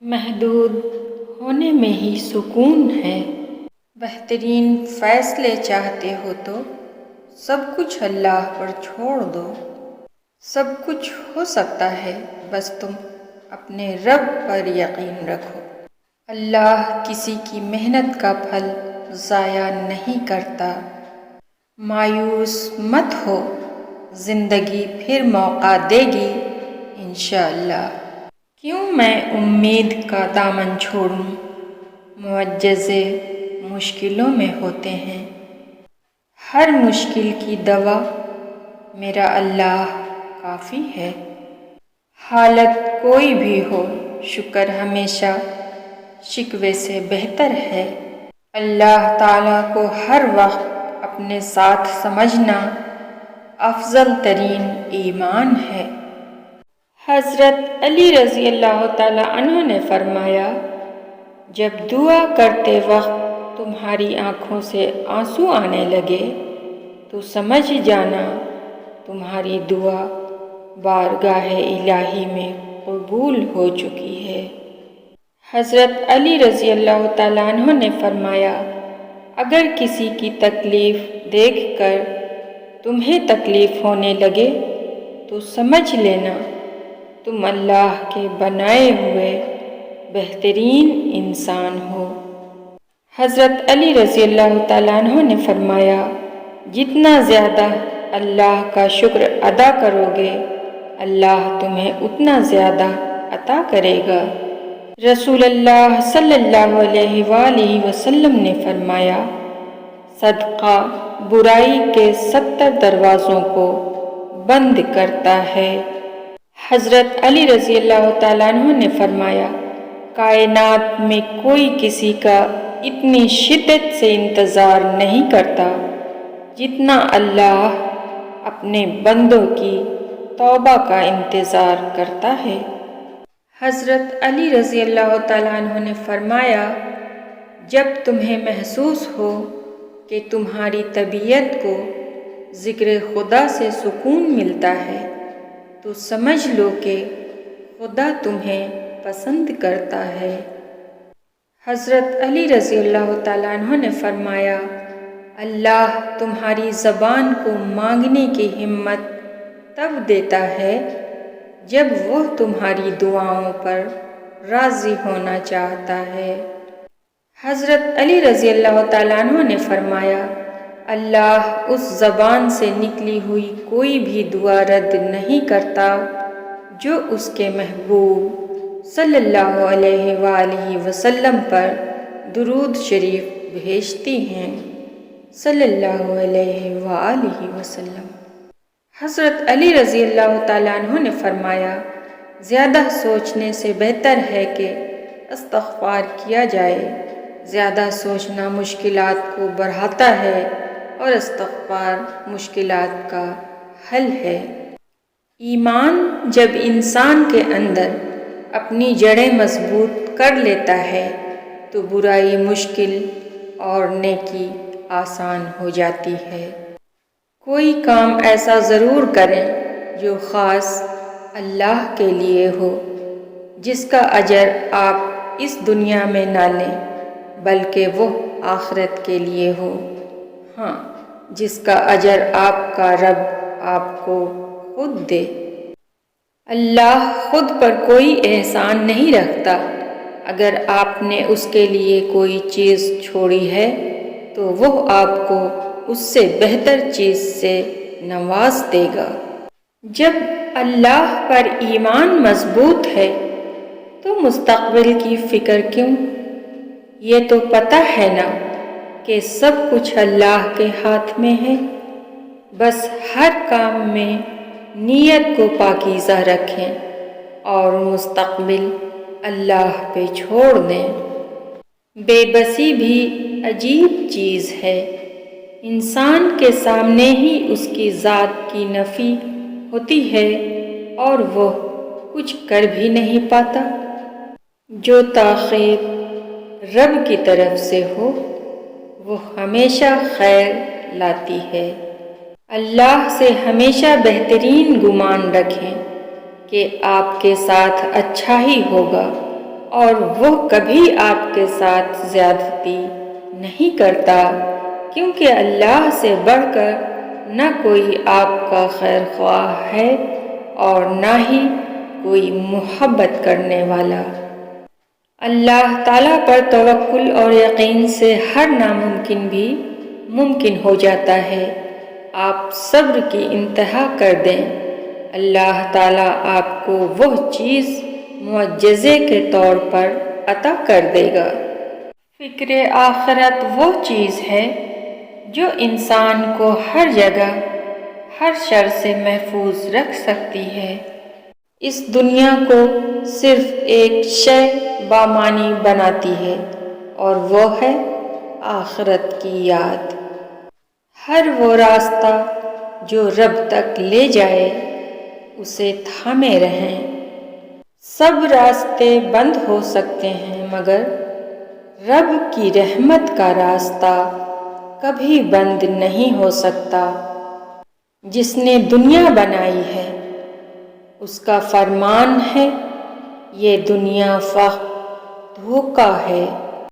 محدود ہونے میں ہی سکون ہے۔ بہترین فیصلے چاہتے ہو تو سب کچھ اللہ پر چھوڑ دو۔ سب کچھ ہو سکتا ہے، بس تم اپنے رب پر یقین رکھو۔ اللہ کسی کی محنت کا پھل ضائع نہیں کرتا۔ مایوس مت ہو، زندگی پھر موقع دے گی انشاءاللہ۔ کیوں میں امید کا دامن چھوڑوں؟ معجزے مشکلوں میں ہوتے ہیں۔ ہر مشکل کی دوا میرا اللہ کافی ہے۔ حالت کوئی بھی ہو، شکر ہمیشہ شکوے سے بہتر ہے۔ اللہ تعالیٰ کو ہر وقت اپنے ساتھ سمجھنا افضل ترین ایمان ہے۔ حضرت علی رضی اللہ تعالیٰ عنہ نے فرمایا، جب دعا کرتے وقت تمہاری آنکھوں سے آنسو آنے لگے تو سمجھ جانا تمہاری دعا بارگاہ الہی میں قبول ہو چکی ہے۔ حضرت علی رضی اللہ تعالیٰ عنہ نے فرمایا، اگر کسی کی تکلیف دیکھ کر تمہیں تکلیف ہونے لگے تو سمجھ لینا تم اللہ کے بنائے ہوئے بہترین انسان ہو۔ حضرت علی رضی اللہ تعالیٰ عنہ نے فرمایا، جتنا زیادہ اللہ کا شکر ادا کرو گے، اللہ تمہیں اتنا زیادہ عطا کرے گا۔ رسول اللہ صلی اللہ علیہ وآلہ وسلم نے فرمایا، صدقہ برائی کے 70 دروازوں کو بند کرتا ہے۔ حضرت علی رضی اللہ تعالیٰ عنہ نے فرمایا، کائنات میں کوئی کسی کا اتنی شدت سے انتظار نہیں کرتا جتنا اللہ اپنے بندوں کی توبہ کا انتظار کرتا ہے۔ حضرت علی رضی اللہ تعالیٰ عنہ نے فرمایا، جب تمہیں محسوس ہو کہ تمہاری طبیعت کو ذکر خدا سے سکون ملتا ہے تو سمجھ لو کہ خدا تمہیں پسند کرتا ہے۔ حضرت علی رضی اللہ تعالیٰ عنہ نے فرمایا، اللہ تمہاری زبان کو مانگنے کی ہمت تب دیتا ہے جب وہ تمہاری دعاؤں پر راضی ہونا چاہتا ہے۔ حضرت علی رضی اللہ تعالیٰ عنہ نے فرمایا، اللہ اس زبان سے نکلی ہوئی کوئی بھی دعا رد نہیں کرتا جو اس کے محبوب صلی اللہ علیہ وآلہ وسلم پر درود شریف بھیجتی ہیں، صلی اللہ علیہ وآلہ وسلم۔ حضرت علی رضی اللہ تعالیٰ عنہ نے فرمایا، زیادہ سوچنے سے بہتر ہے کہ استغفار کیا جائے۔ زیادہ سوچنا مشکلات کو بڑھاتا ہے اور استغفار مشکلات کا حل ہے۔ ایمان جب انسان کے اندر اپنی جڑیں مضبوط کر لیتا ہے تو برائی مشکل اور نیکی آسان ہو جاتی ہے۔ کوئی کام ایسا ضرور کریں جو خاص اللہ کے لیے ہو، جس کا اجر آپ اس دنیا میں نہ لیں بلکہ وہ آخرت کے لیے ہو۔ ہاں، جس کا اجر آپ کا رب آپ کو خود دے۔ اللہ خود پر کوئی احسان نہیں رکھتا۔ اگر آپ نے اس کے لیے کوئی چیز چھوڑی ہے تو وہ آپ کو اس سے بہتر چیز سے نواز دے گا۔ جب اللہ پر ایمان مضبوط ہے تو مستقبل کی فکر کیوں؟ یہ تو پتہ ہے نا کہ سب کچھ اللہ کے ہاتھ میں ہے۔ بس ہر کام میں نیت کو پاکیزہ رکھیں اور مستقبل اللہ پہ چھوڑ دیں۔ بے بسی بھی عجیب چیز ہے۔ انسان کے سامنے ہی اس کی ذات کی نفی ہوتی ہے اور وہ کچھ کر بھی نہیں پاتا۔ جو تاخیر رب کی طرف سے ہو وہ ہمیشہ خیر لاتی ہے۔ اللہ سے ہمیشہ بہترین گمان رکھیں کہ آپ کے ساتھ اچھا ہی ہوگا اور وہ کبھی آپ کے ساتھ زیادتی نہیں کرتا، کیونکہ اللہ سے بڑھ کر نہ کوئی آپ کا خیر خواہ ہے اور نہ ہی کوئی محبت کرنے والا۔ اللہ تعالیٰ پر توکل اور یقین سے ہر ناممکن بھی ممکن ہو جاتا ہے۔ آپ صبر کی انتہا کر دیں، اللہ تعالیٰ آپ کو وہ چیز معجزے کے طور پر عطا کر دے گا۔ فکر آخرت وہ چیز ہے جو انسان کو ہر جگہ ہر شر سے محفوظ رکھ سکتی ہے۔ اس دنیا کو صرف ایک شے بامانی بناتی ہے اور وہ ہے آخرت کی یاد۔ ہر وہ راستہ جو رب تک لے جائے اسے تھامے رہیں۔ سب راستے بند ہو سکتے ہیں مگر رب کی رحمت کا راستہ کبھی بند نہیں ہو سکتا۔ جس نے دنیا بنائی ہے اس کا فرمان ہے، یہ دنیا فقط دھوکہ ہے۔